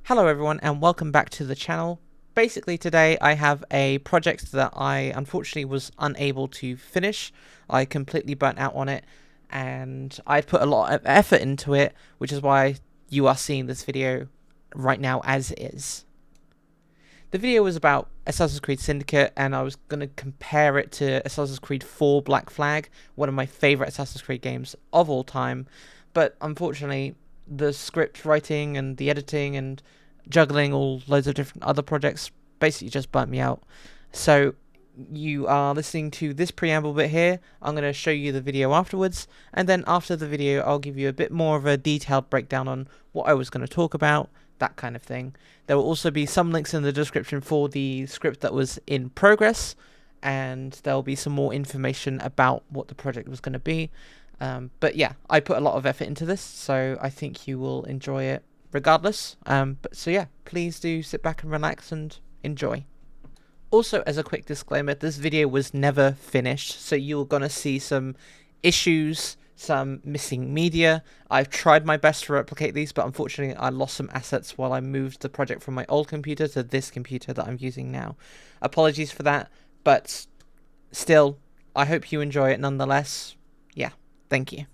Hello everyone and welcome back to the channel. Basically today I have a project that I unfortunately was unable to finish. I completely burnt out on it and I put a lot of effort into it, which is why you are seeing this video right now as is. The video was about Assassin's Creed Syndicate and I was going to compare it to Assassin's Creed 4 Black Flag, one of my favourite Assassin's Creed games of all time, but unfortunately the script writing and the editing and juggling all loads of different other projects basically just burnt me out. So you are listening to this preamble bit here. I'm going to show you the video afterwards, and then after the video I'll give you a bit more of a detailed breakdown on what I was going to talk about, that kind of thing. There will also be some links in the description for the script that was in progress, and there will be some more information about what the project was going to be. But yeah, I put a lot of effort into this, so I think you will enjoy it regardless. So yeah, please do sit back and relax and enjoy. Also, as a quick disclaimer, this video was never finished, so you're gonna see some issues, some missing media. I've tried my best to replicate these, but unfortunately I lost some assets while I moved the project from my old computer to this computer that I'm using now. Apologies for that, but still, I hope you enjoy it nonetheless. Yeah, thank you.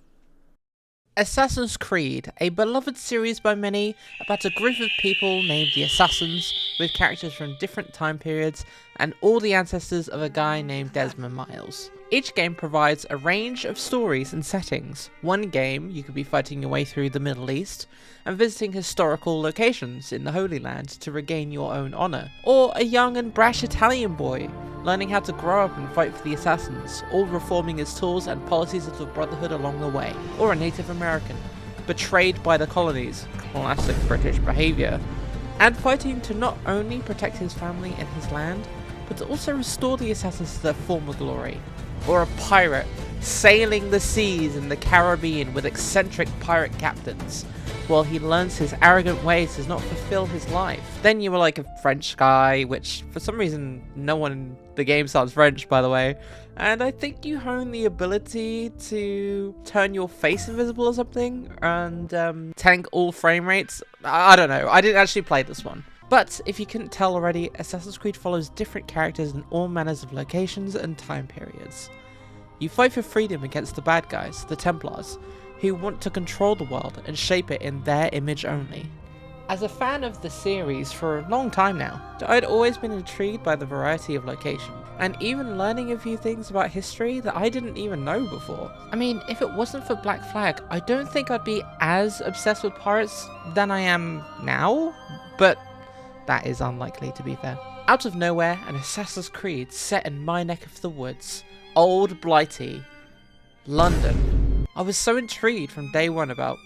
Assassin's Creed, a beloved series by many about a group of people named the Assassins, with characters from different time periods and all the ancestors of a guy named Desmond Miles. Each game provides a range of stories and settings. One game, you could be fighting your way through the Middle East and visiting historical locations in the Holy Land to regain your own honour. Or a young and brash Italian boy learning how to grow up and fight for the Assassins, all reforming his tools and policies of the Brotherhood along the way. Or a Native American, betrayed by the colonies, classic British behaviour, and fighting to not only protect his family and his land, but to also restore the Assassins to their former glory. Or a pirate, sailing the seas in the Caribbean with eccentric pirate captains, while he learns his arrogant ways does not fulfill his life. Then you were like a French guy, which for some reason no one in the game sounds French, by the way, and I think you hone the ability to turn your face invisible or something, and tank all frame rates. I don't know, I didn't actually play this one. But if you couldn't tell already, Assassin's Creed follows different characters in all manners of locations and time periods. You fight for freedom against the bad guys, the Templars, who want to control the world and shape it in their image only. As a fan of the series for a long time now, I'd always been intrigued by the variety of location, and even learning a few things about history that I didn't even know before. I mean, if it wasn't for Black Flag, I don't think I'd be as obsessed with pirates than I am now, but that is unlikely, to be fair. Out of nowhere, an Assassin's Creed set in my neck of the woods, Old Blighty, London. I was so intrigued from day one about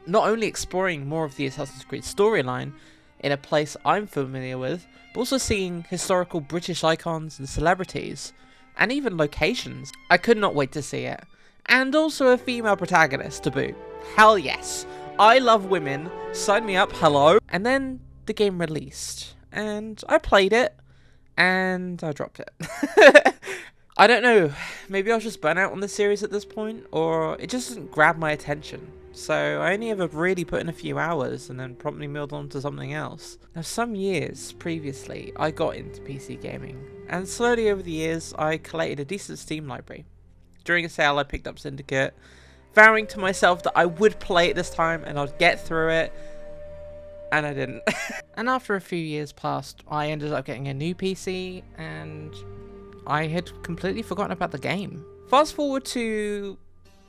not only exploring more of the Assassin's Creed storyline in a place I'm familiar with, but also seeing historical British icons and celebrities, and even locations. I could not wait to see it. And also a female protagonist to boot. Hell yes. I love women. Sign me up, hello. And then the game released, and I played it, and I dropped it. I don't know, maybe I was just burnt out on the series at this point, or it just didn't grab my attention. So I only ever really put in a few hours and then promptly moved on to something else. Now, some years previously, I got into PC gaming, and slowly over the years, I collated a decent Steam library. During a sale, I picked up Syndicate, vowing to myself that I would play it this time and I'd get through it, and I didn't. And after a few years passed, I ended up getting a new PC, and I had completely forgotten about the game. Fast forward to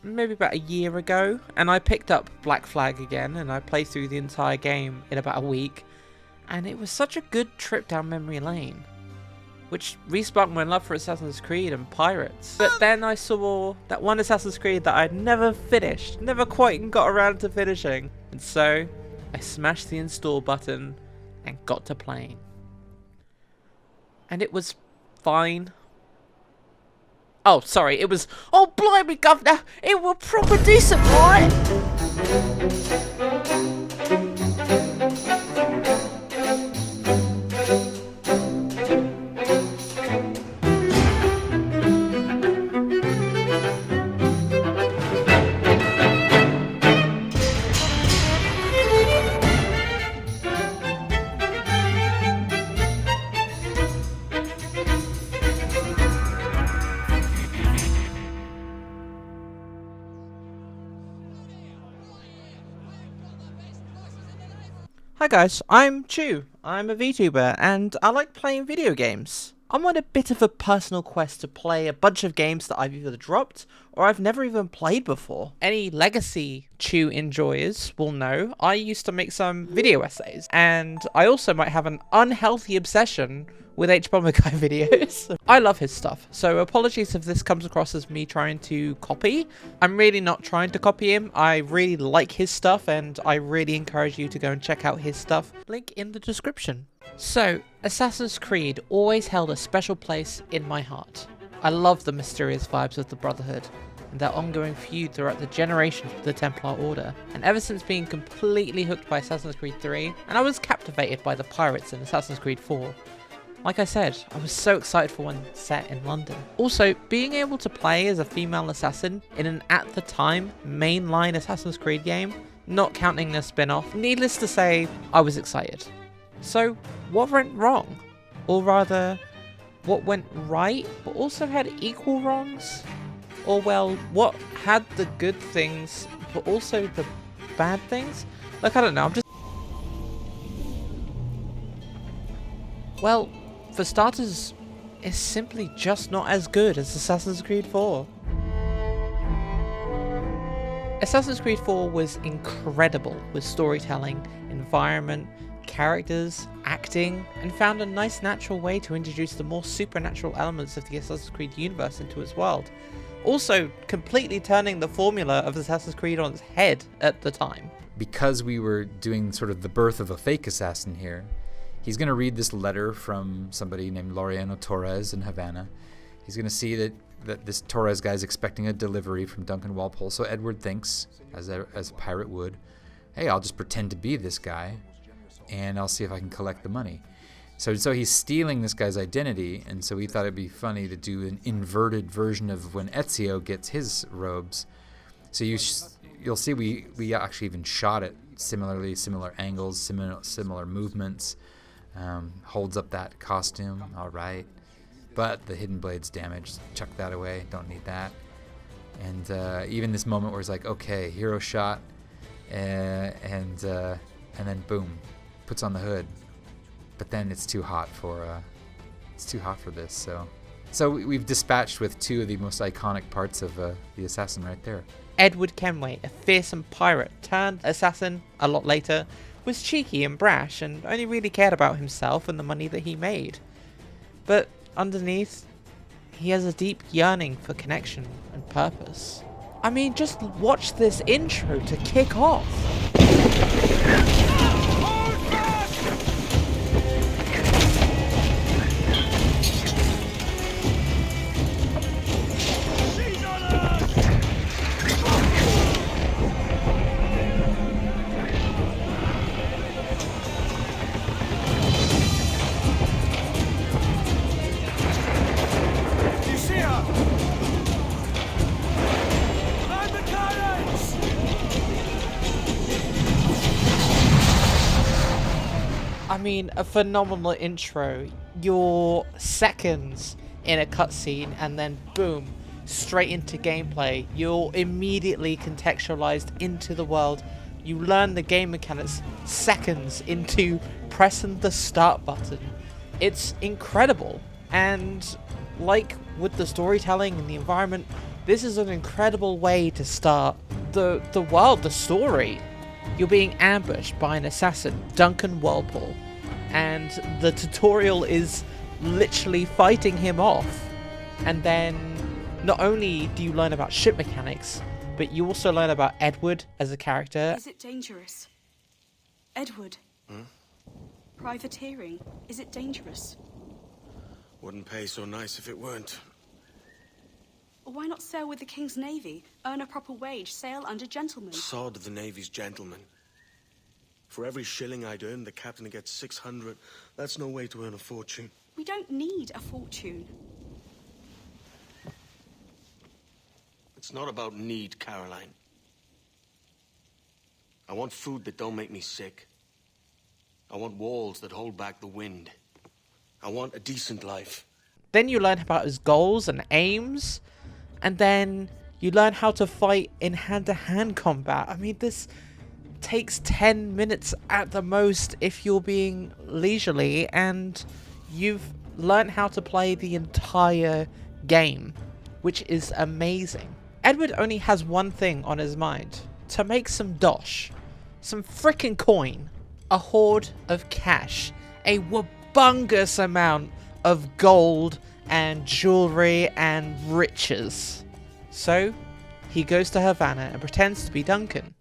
maybe about a year ago, and I picked up Black Flag again, and I played through the entire game in about a week, and it was such a good trip down memory lane, which re-sparked my love for Assassin's Creed and pirates. But then I saw that one Assassin's Creed that I'd never finished, never quite got around to finishing, and so I smashed the install button and got to playing. And it was fine. Oh, sorry, it was... Oh, blimey, governor! It was proper decent, right? guys, I'm Chew. I'm a VTuber and I like playing video games. I'm on a bit of a personal quest to play a bunch of games that I've either dropped or I've never even played before. Any legacy Chew enjoyers will know I used to make some video essays, and I also might have an unhealthy obsession with H-Bomber Guy videos. I love his stuff, so apologies if this comes across as me trying to copy. I'm really not trying to copy him. I really like his stuff and I really encourage you to go and check out his stuff. Link in the description. So, Assassin's Creed always held a special place in my heart. I love the mysterious vibes of the Brotherhood and their ongoing feud throughout the generations with the Templar Order. And ever since being completely hooked by Assassin's Creed 3, and I was captivated by the pirates in Assassin's Creed 4. Like I said, I was so excited for one set in London. Also, being able to play as a female assassin in an at the time mainline Assassin's Creed game, not counting the spin-off, needless to say, I was excited. So, what went wrong? Or rather, what went right but also had equal wrongs? Or well, what had the good things but also the bad things? Like, I don't know, Well, for starters, it's simply just not as good as Assassin's Creed 4. Assassin's Creed 4 was incredible with storytelling, environment, characters, acting, and found a nice natural way to introduce the more supernatural elements of the Assassin's Creed universe into its world. Also, completely turning the formula of Assassin's Creed on its head at the time. Because we were doing sort of the birth of a fake assassin here, he's going to read this letter from somebody named Laureano Torres in Havana. He's going to see that this Torres guy is expecting a delivery from Duncan Walpole, so Edward thinks, as a pirate would, hey, I'll just pretend to be this guy, and I'll see if I can collect the money. So he's stealing this guy's identity, and so we thought it'd be funny to do an inverted version of when Ezio gets his robes. So you'll see we actually even shot it similarly, similar angles, similar movements. Holds up that costume, all right. But the hidden blade's damaged. Chuck that away. Don't need that. And even this moment where it's like, okay, hero shot, and then boom, puts on the hood. But then it's too hot for this. So we've dispatched with two of the most iconic parts of the assassin right there. Edward Kenway, a fearsome pirate turned assassin a lot later, was cheeky and brash and only really cared about himself and the money that he made. But underneath, he has a deep yearning for connection and purpose. I mean, just watch this intro to kick off. I mean, a phenomenal intro. You're seconds in a cutscene and then boom, straight into gameplay. You're immediately contextualized into the world. You learn the game mechanics seconds into pressing the start button. It's incredible. And like with the storytelling and the environment, this is an incredible way to start the world, the story. You're being ambushed by an assassin, Duncan Walpole, and the tutorial is literally fighting him off. And then not only do you learn about ship mechanics, but you also learn about Edward as a character. Is it dangerous? Edward? Privateering, is it dangerous? Wouldn't pay so nice if it weren't. Why not sail with the King's Navy? Earn a proper wage, sail under gentlemen. Sod the Navy's gentlemen. For every shilling I'd earn, the captain gets 600. That's no way to earn a fortune. We don't need a fortune. It's not about need, Caroline. I want food that don't make me sick. I want walls that hold back the wind. I want a decent life. Then you learn about his goals and aims, and then you learn how to fight in hand-to-hand combat. I mean, this takes 10 minutes at the most if you're being leisurely, and you've learned how to play the entire game, which is amazing. Edward only has one thing on his mind: to make some dosh, some frickin' coin, a hoard of cash, a wabungus amount of gold and jewelry and riches. So he goes to Havana and pretends to be Duncan.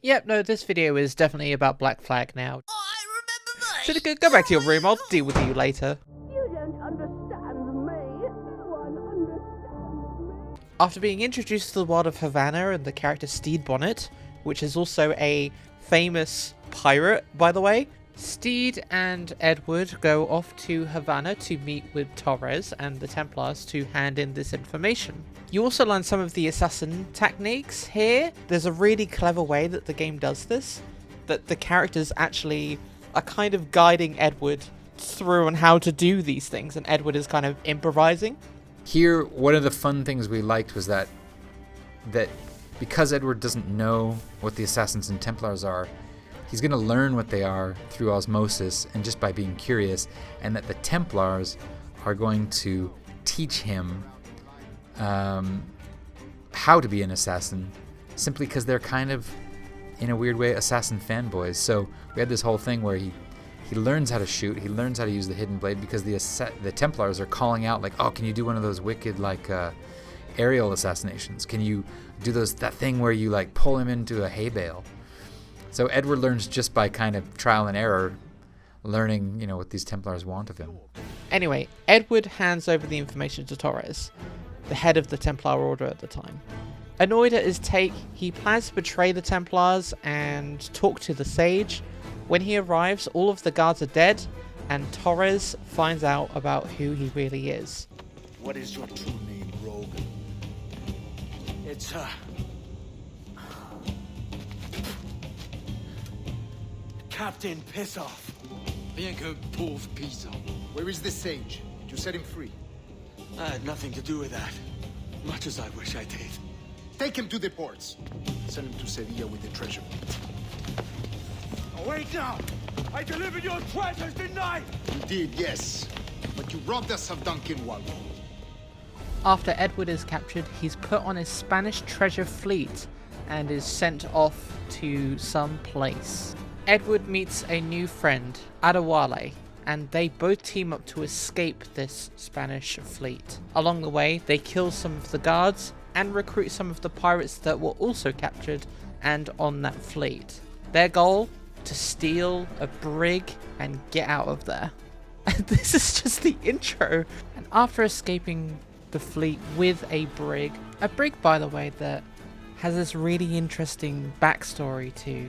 Yep, no, this video is definitely about Black Flag now. Oh, I remember that! Syndicate, go back to your room, I'll deal with you later. You don't understand me. No one understands me. After being introduced to the world of Havana and the character Steed Bonnet, which is also a famous pirate, by the way, Steed and Edward go off to Havana to meet with Torres and the Templars to hand in this information. You also learn some of the assassin techniques here. There's a really clever way that the game does this, that the characters actually are kind of guiding Edward through on how to do these things, and Edward is kind of improvising. Here, one of the fun things we liked was that because Edward doesn't know what the Assassins and Templars are, he's going to learn what they are through osmosis and just by being curious, and that the Templars are going to teach him how to be an assassin, simply because they're kind of, in a weird way, assassin fanboys. So we had this whole thing where he learns how to shoot, he learns how to use the hidden blade because the Templars are calling out like, oh, can you do one of those wicked like aerial assassinations? Can you do that thing where you like pull him into a hay bale? So Edward learns just by kind of trial and error, learning, you know, what these Templars want of him. Anyway, Edward hands over the information to Torres, the head of the Templar Order at the time. Annoyed at his take, he plans to betray the Templars and talk to the Sage. When he arrives, all of the guards are dead, and Torres finds out about who he really is. What is your true name, rogue? It's, Captain Piss Off. Rien qu'un pauvre paysan. Where is the sage? Did you set him free? I had nothing to do with that. Much as I wish I did. Take him to the ports. Send him to Sevilla with the treasure. Oh, wait now! I delivered your treasures, didn't I? You did, yes. But you robbed us of Duncan Waldo. After Edward is captured, he's put on his Spanish treasure fleet and is sent off to some place. Edward meets a new friend, Adewale, and they both team up to escape this Spanish fleet. Along the way, they kill some of the guards and recruit some of the pirates that were also captured and on that fleet. Their goal? To steal a brig and get out of there. And this is just the intro. And after escaping the fleet with a brig by the way that has this really interesting backstory to,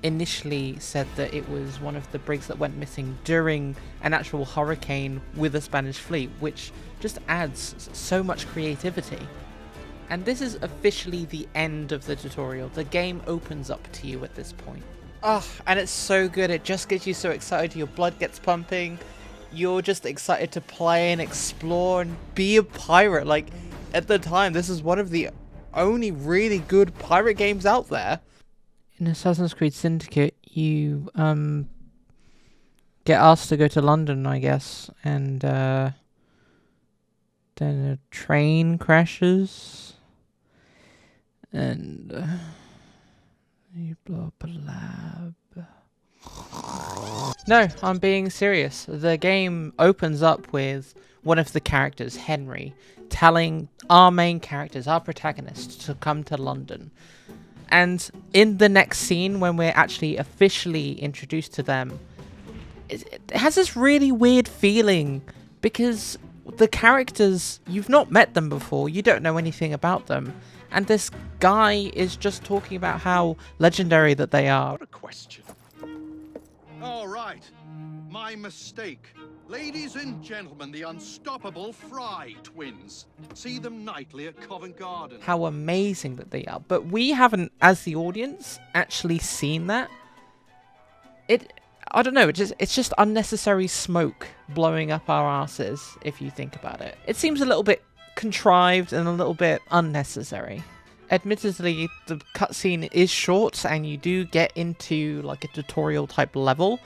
initially said that it was one of the brigs that went missing during an actual hurricane with a Spanish fleet, which just adds so much creativity. And this is officially the end of the tutorial. The game opens up to you at this point. Oh, and it's so good. It just gets you so excited. Your blood gets pumping. You're just excited to play and explore and be a pirate. Like, at the time, this is one of the only really good pirate games out there. In Assassin's Creed Syndicate, you get asked to go to London, I guess, and then a train crashes, and you blow up a lab. No, I'm being serious. The game opens up with one of the characters, Henry, telling our main characters, our protagonists, to come to London. And in the next scene, when we're actually officially introduced to them, it has this really weird feeling because the characters, you've not met them before, you don't know anything about them. And this guy is just talking about how legendary that they are. What a question. All right, my mistake. Ladies and gentlemen, the unstoppable Fry twins. See them nightly at Covent Garden. How amazing that they are. But we haven't, as the audience, actually seen that. I don't know, it's just unnecessary smoke blowing up our asses, if you think about it. It seems a little bit contrived and a little bit unnecessary. admittedly, the cutscene is short and you do get into like a tutorial type level,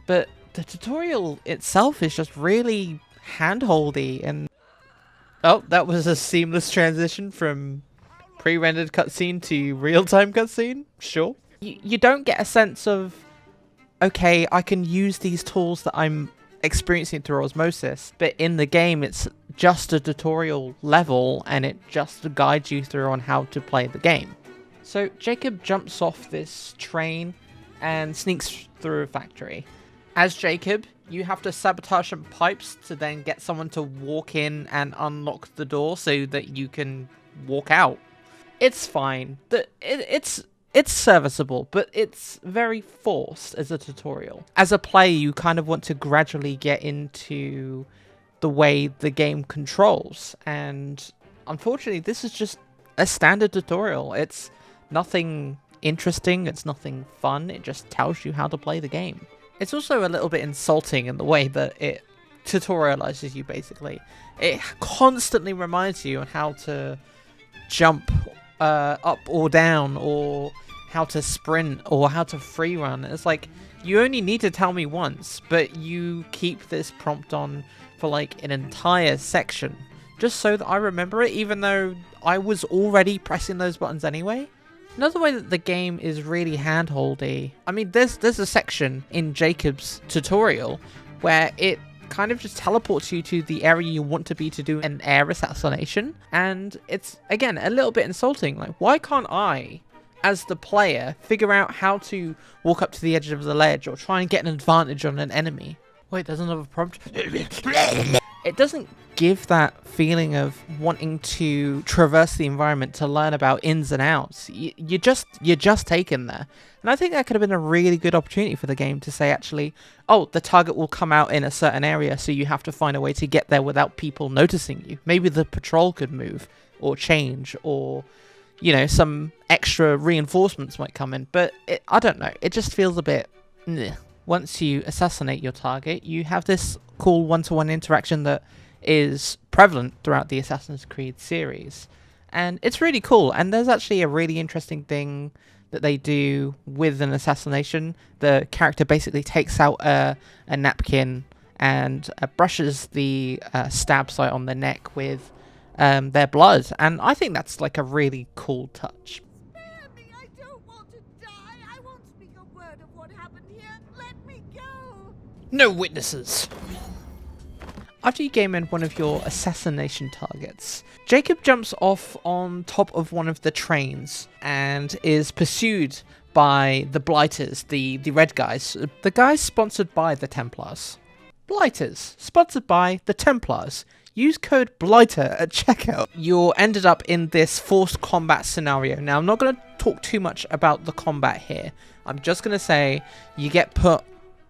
but the tutorial itself is just really handholdy. And oh, that was a seamless transition from pre-rendered cutscene to real-time cutscene. Sure. You don't get a sense of, okay, I can use these tools that I'm experiencing through osmosis, but in the game it's just a tutorial level and it just guides you through on how to play the game. So Jacob jumps off this train and sneaks through a factory. As Jacob, you have to sabotage some pipes to then get someone to walk in and unlock the door so that you can walk out. It's fine. It's serviceable, but it's very forced as a tutorial. As a player, you kind of want to gradually get into the way the game controls, and unfortunately this is just a standard tutorial. It's nothing interesting, it's nothing fun, it just tells you how to play the game. It's also a little bit insulting in the way that it tutorializes you, basically. It constantly reminds you on how to jump up or down, or how to sprint, or how to free run. It's like, you only need to tell me once, but you keep this prompt on for like an entire section, just so that I remember it, even though I was already pressing those buttons anyway. Another way that the game is really handholdy, I mean, there's a section in Jacob's tutorial where it kind of just teleports you to the area you want to be to do an air assassination, and it's, again, a little bit insulting. Like, why can't I, as the player, figure out how to walk up to the edge of the ledge or try and get an advantage on an enemy? Wait, there's another prompt. It doesn't give that feeling of wanting to traverse the environment to learn about ins and outs. You're just taken there. And I think that could have been a really good opportunity for the game to say, actually, oh, the target will come out in a certain area, so you have to find a way to get there without people noticing you. Maybe the patrol could move or change, or, you know, some extra reinforcements might come in. But I don't know. It just feels a bit... Meh. Once you assassinate your target, you have this cool one-to-one interaction that is prevalent throughout the Assassin's Creed series. And it's really cool. And there's actually a really interesting thing that they do with an assassination. The character basically takes out a napkin and brushes the stab site on the neck with their blood. And I think that's like a really cool touch. No witnesses. After you game end one of your assassination targets, Jacob jumps off on top of one of the trains and is pursued by the Blighters, the red guys. The guys sponsored by the Templars. Blighters, sponsored by the Templars. Use code BLIGHTER at checkout. You're ended up in this forced combat scenario. Now, I'm not going to talk too much about the combat here. I'm just going to say you get put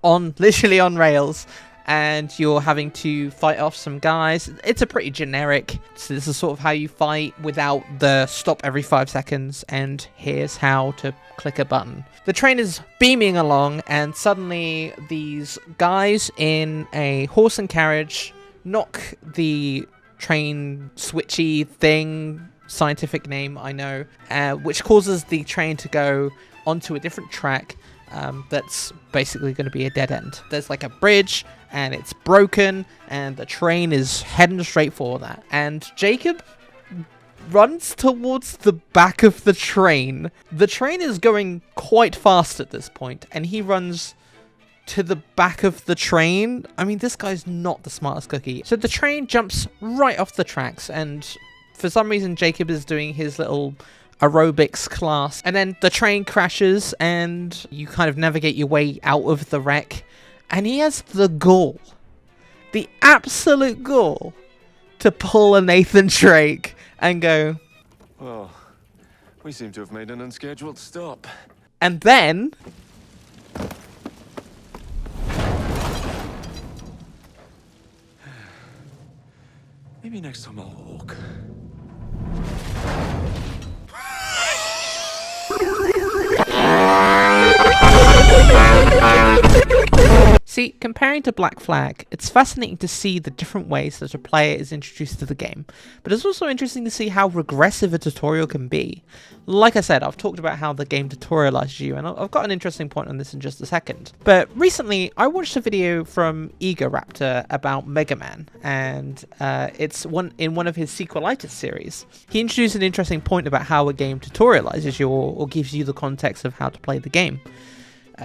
on, literally on rails, and you're having to fight off some guys. It's a pretty generic, so this is sort of how you fight without the stop every 5 seconds, and here's how to click a button. The train is beaming along, and suddenly these guys in a horse and carriage knock the train switchy thing, scientific name, I know, which causes the train to go onto a different track. That's basically going to be a dead end. There's like a bridge and it's broken and the train is heading straight for that. And Jacob runs towards the back of the train. The train is going quite fast at this point and he runs to the back of the train. I mean, this guy's not the smartest cookie. So the train jumps right off the tracks and for some reason Jacob is doing his little aerobics class, and then the train crashes and you kind of navigate your way out of the wreck, and he has the gall, the absolute gall, to pull a Nathan Drake and go, well, we seem to have made an unscheduled stop. And then maybe next time I'll walk. See, comparing to Black Flag, it's fascinating to see the different ways that a player is introduced to the game, but it's also interesting to see how regressive a tutorial can be. Like I said, I've talked about how the game tutorializes you, and I've got an interesting point on this in just a second. But recently, I watched a video from Raptor about Mega Man, and it's in one of his sequelitis series. He introduced an interesting point about how a game tutorializes you or gives you the context of how to play the game.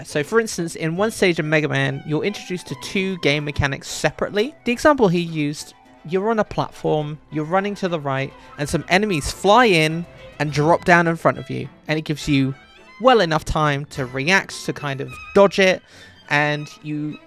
So for instance, in one stage of Mega Man, you're introduced to two game mechanics separately. The example he used, you're on a platform, you're running to the right, and some enemies fly in and drop down in front of you. And it gives you well enough time to react, to kind of dodge it, and you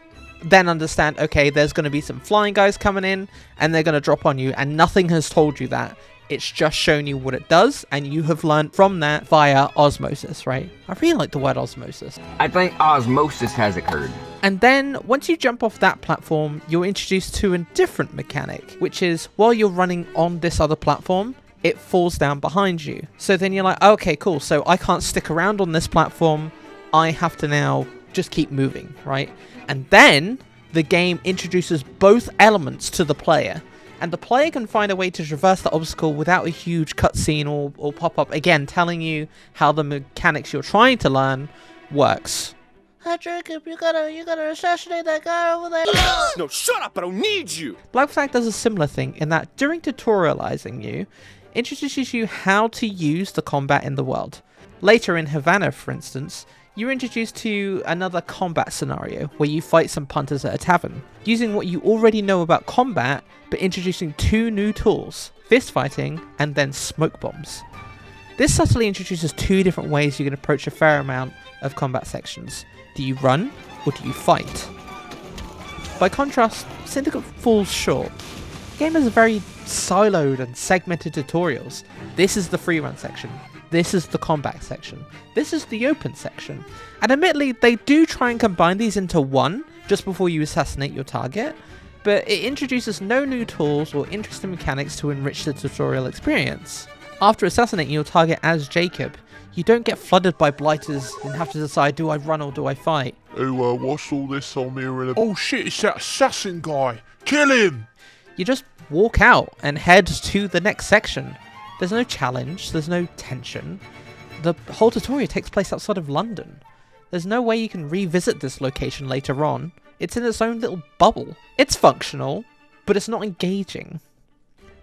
then understand, okay, there's going to be some flying guys coming in, and they're going to drop on you, and nothing has told you that. It's just shown you what it does, and you have learned from that via osmosis, right? I really like the word osmosis. I think osmosis has occurred. And then, once you jump off that platform, you're introduced to a different mechanic, which is, while you're running on this other platform, it falls down behind you. So then you're like, okay, cool, so I can't stick around on this platform, I have to now just keep moving, right? And then, the game introduces both elements to the player. And the player can find a way to traverse the obstacle without a huge cutscene or pop-up, again, telling you how the mechanics you're trying to learn works. Hey Jacob, you gotta assassinate that guy over there. No, shut up, I don't need you! Black Flag does a similar thing in that during tutorializing you, introduces you how to use the combat in the world. Later in Havana, for instance, you're introduced to another combat scenario where you fight some punters at a tavern, using what you already know about combat, but introducing two new tools, fist fighting and then smoke bombs. This subtly introduces two different ways you can approach a fair amount of combat sections. Do you run or do you fight? By contrast, Syndicate falls short. The game has a very siloed and segmented tutorials. This is the free run section. This is the combat section. This is the open section. And admittedly, they do try and combine these into one just before you assassinate your target, but it introduces no new tools or interesting mechanics to enrich the tutorial experience. After assassinating your target as Jacob, you don't get flooded by blighters and have to decide, do I run or do I fight? Oh, what's all this on me? Oh shit, it's that assassin guy! Kill him! You just walk out and head to the next section. There's no challenge, there's no tension. The whole tutorial takes place outside of London. There's no way you can revisit this location later on. It's in its own little bubble. It's functional, but it's not engaging.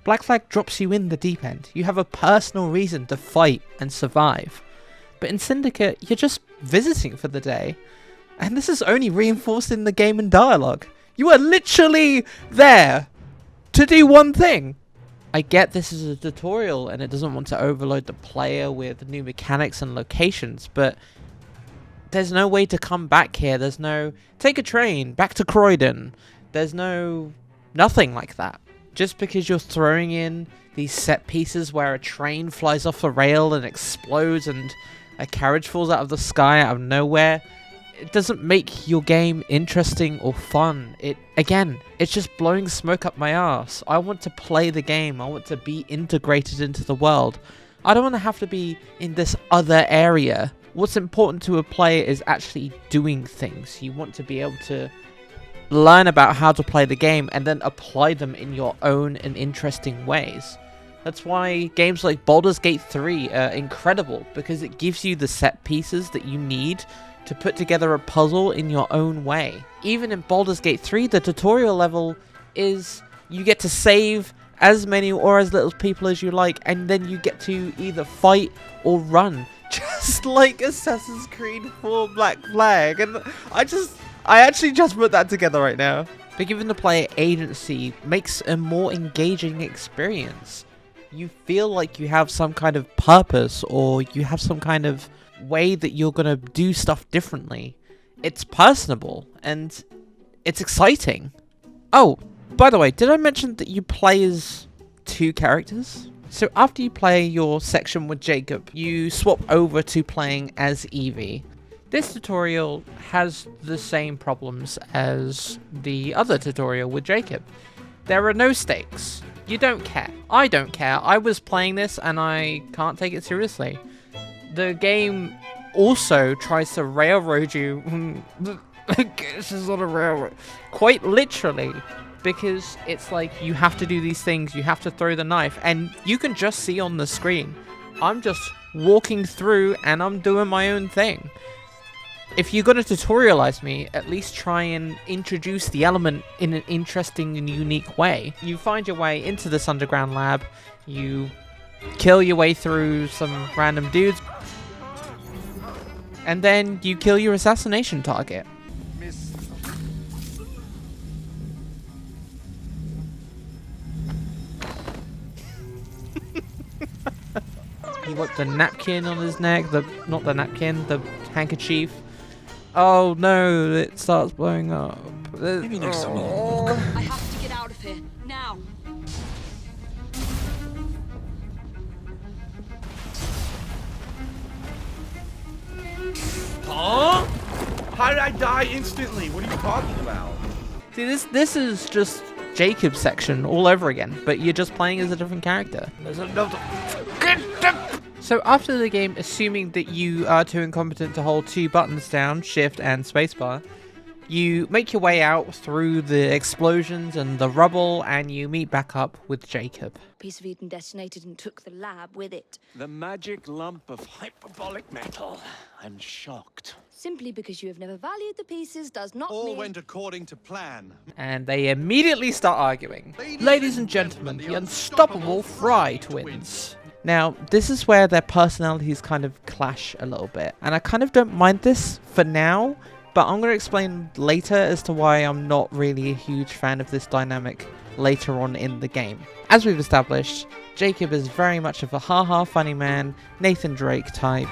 Black Flag drops you in the deep end. You have a personal reason to fight and survive. But in Syndicate, you're just visiting for the day. And this is only reinforced in the game and dialogue. You are literally there to do one thing. I get this is a tutorial and it doesn't want to overload the player with new mechanics and locations, but there's no way to come back here. There's no take a train back to Croydon. There's nothing like that. Just because you're throwing in these set pieces where a train flies off a rail and explodes and a carriage falls out of the sky out of nowhere, it doesn't make your game interesting or fun. It's just blowing smoke up my ass. I want to play the game. I want to be integrated into the world. I don't want to have to be in this other area. What's important to a player is actually doing things. You want to be able to learn about how to play the game and then apply them in your own and interesting ways. That's why games like Baldur's Gate 3 are incredible, because it gives you the set pieces that you need to put together a puzzle in your own way. Even in Baldur's Gate 3, the tutorial level is you get to save as many or as little people as you like, and then you get to either fight or run. Just like Assassin's Creed 4 Black Flag. And I actually just put that together right now. But giving the player agency makes a more engaging experience. You feel like you have some kind of purpose, or you have some kind of way that you're gonna do stuff differently. It's personable and it's exciting. Oh, by the way, did I mention that you play as two characters? So after you play your section with Jacob, you swap over to playing as Evie. This tutorial has the same problems as the other tutorial with Jacob. There are no stakes. You don't care. I don't care. I was playing this and I can't take it seriously. The game also tries to railroad you This is on a railroad. Quite literally. Because it's like, you have to do these things, you have to throw the knife, and you can just see on the screen, I'm just walking through and I'm doing my own thing. If you're going to tutorialize me, at least try and introduce the element in an interesting and unique way. You find your way into this underground lab, you kill your way through some random dudes, and then you kill your assassination target. He got the napkin on his neck, not the napkin, the handkerchief. Oh no, it starts blowing up. Maybe next time I have to get out of here, now. Huh? How did I die instantly? What are you talking about? See, this is just Jacob's section all over again, but you're just playing as a different character. There's another... So after the game, assuming that you are too incompetent to hold two buttons down, shift and spacebar, you make your way out through the explosions and the rubble, and you meet back up with Jacob. Piece of Eden detonated and took the lab with it. The magic lump of hyperbolic metal. I'm shocked. Simply because you have never valued the pieces does not All mean... went according to plan. And they immediately start arguing. Ladies and gentlemen, the unstoppable Fry twins. Now, this is where their personalities kind of clash a little bit. And I kind of don't mind this for now, but I'm going to explain later as to why I'm not really a huge fan of this dynamic later on in the game. As we've established, Jacob is very much of a ha-ha funny man, Nathan Drake type.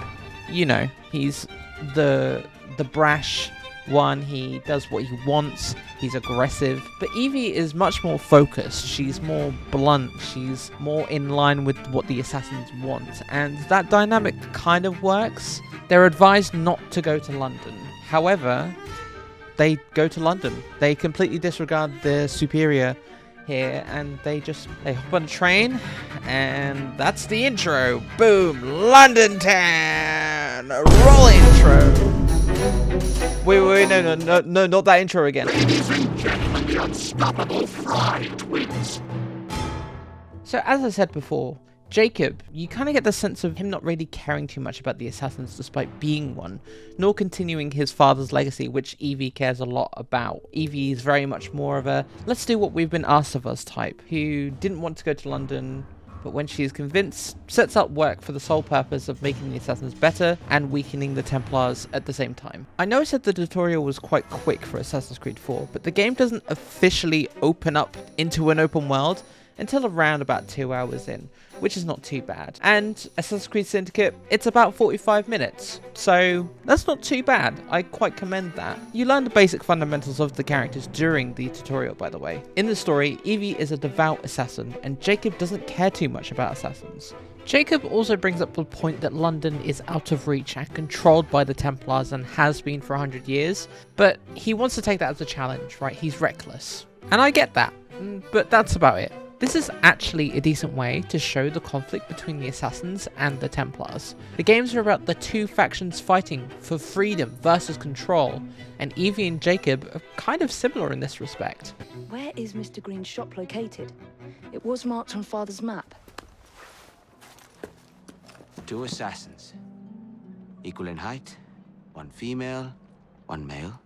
You know, he's the brash one, he does what he wants, he's aggressive. But Evie is much more focused, she's more blunt, she's more in line with what the assassins want, and that dynamic kind of works. They're advised not to go to London. However, they go to London. They completely disregard their superior here, and they hop on a train, and that's the intro. Boom! London town! Roll intro! Wait, no, not that intro again. The unstoppable Fry twins. So as I said before, Jacob, you kind of get the sense of him not really caring too much about the assassins despite being one, nor continuing his father's legacy, which Evie cares a lot about. Evie is very much more of a, let's do what we've been asked of us type, who didn't want to go to London, but when she is convinced, sets up work for the sole purpose of making the assassins better and weakening the Templars at the same time. I know I said the tutorial was quite quick for Assassin's Creed 4, but the game doesn't officially open up into an open world until around about 2 hours in, which is not too bad. And Assassin's Creed Syndicate, it's about 45 minutes, so that's not too bad. I quite commend that. You learn the basic fundamentals of the characters during the tutorial, by the way. In the story, Evie is a devout assassin, and Jacob doesn't care too much about assassins. Jacob also brings up the point that London is out of reach and controlled by the Templars and has been for 100 years, but he wants to take that as a challenge, right? He's reckless. And I get that, but that's about it. This is actually a decent way to show the conflict between the Assassins and the Templars. The games are about the two factions fighting for freedom versus control, and Evie and Jacob are kind of similar in this respect. Where is Mr. Green's shop located? It was marked on Father's map. 2 assassins. Equal in height, 1 female, 1 male.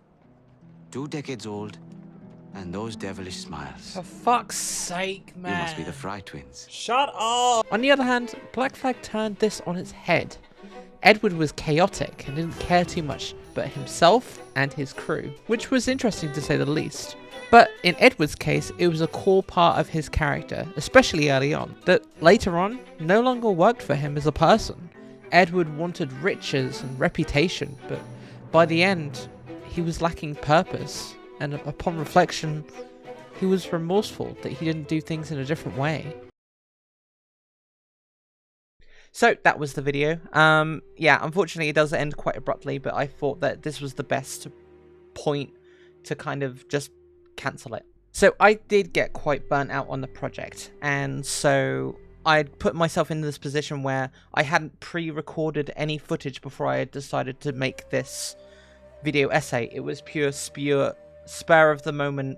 2 decades old. And those devilish smiles. For fuck's sake, man. You must be the Fry twins. Shut up! On the other hand, Black Flag turned this on its head. Edward was chaotic and didn't care too much but himself and his crew, which was interesting to say the least. But in Edward's case, it was a core part of his character, especially early on, that later on no longer worked for him as a person. Edward wanted riches and reputation, but by the end, he was lacking purpose. And upon reflection, he was remorseful that he didn't do things in a different way. So that was the video. Yeah, unfortunately it does end quite abruptly, but I thought that this was the best point to kind of just cancel it. So I did get quite burnt out on the project, and so I'd put myself in this position where I hadn't pre-recorded any footage before I had decided to make this video essay. It was pure spur of the moment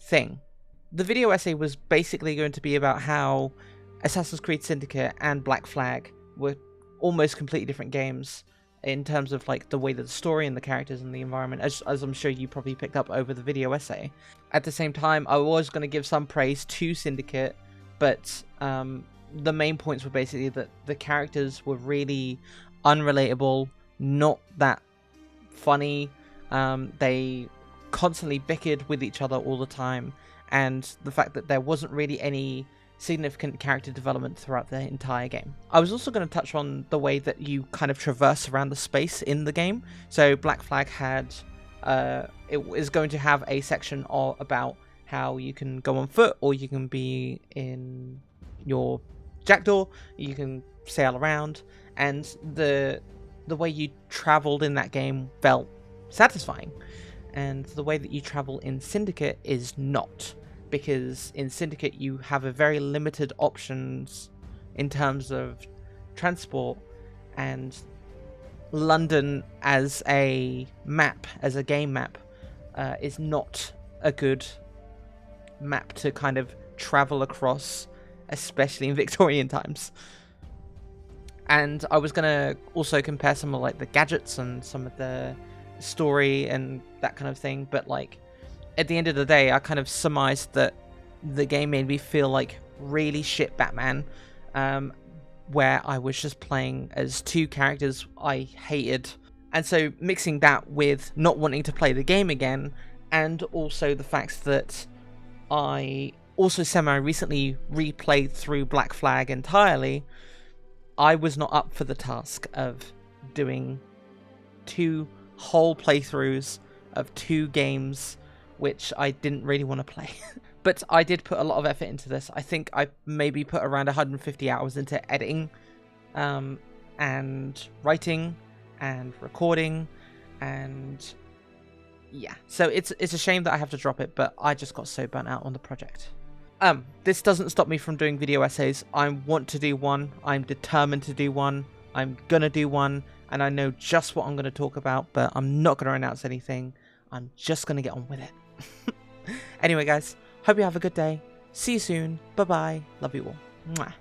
thing. The video essay was basically going to be about how Assassin's Creed Syndicate and Black Flag were almost completely different games in terms of like the way that the story and the characters and the environment, as I'm sure you probably picked up over the video essay. At the same time, I was going to give some praise to Syndicate, but the main points were basically that the characters were really unrelatable, not that funny. They constantly bickered with each other all the time, and the fact that there wasn't really any significant character development throughout the entire game. I was also going to touch on the way that you kind of traverse around the space in the game. So Black Flag had, it is going to have a section about how you can go on foot, or you can be in your jackdaw, you can sail around, and the way you traveled in that game felt satisfying. And the way that you travel in Syndicate is not, because in Syndicate you have a very limited options in terms of transport, and London as a map, as a game map, is not a good map to kind of travel across, especially in Victorian times. And I was gonna also compare some of like the gadgets and some of the story and that kind of thing, but like at the end of the day, I kind of surmised that the game made me feel like really shit Batman, where I was just playing as two characters I hated. And so mixing that with not wanting to play the game again, and also the fact that I also semi-recently replayed through Black Flag entirely, I was not up for the task of doing 2 whole playthroughs of 2 games which I didn't really want to play. But I did put a lot of effort into this. I think I maybe put around 150 hours into editing, and writing, and recording, and yeah. So it's a shame that I have to drop it, but I just got so burnt out on the project. This doesn't stop me from doing video essays. I want to do one. I'm determined to do one. I'm gonna do one, and I know just what I'm gonna talk about, but I'm not gonna announce anything. I'm just gonna get on with it. Anyway, guys, hope you have a good day. See you soon. Bye-bye. Love you all. Mwah.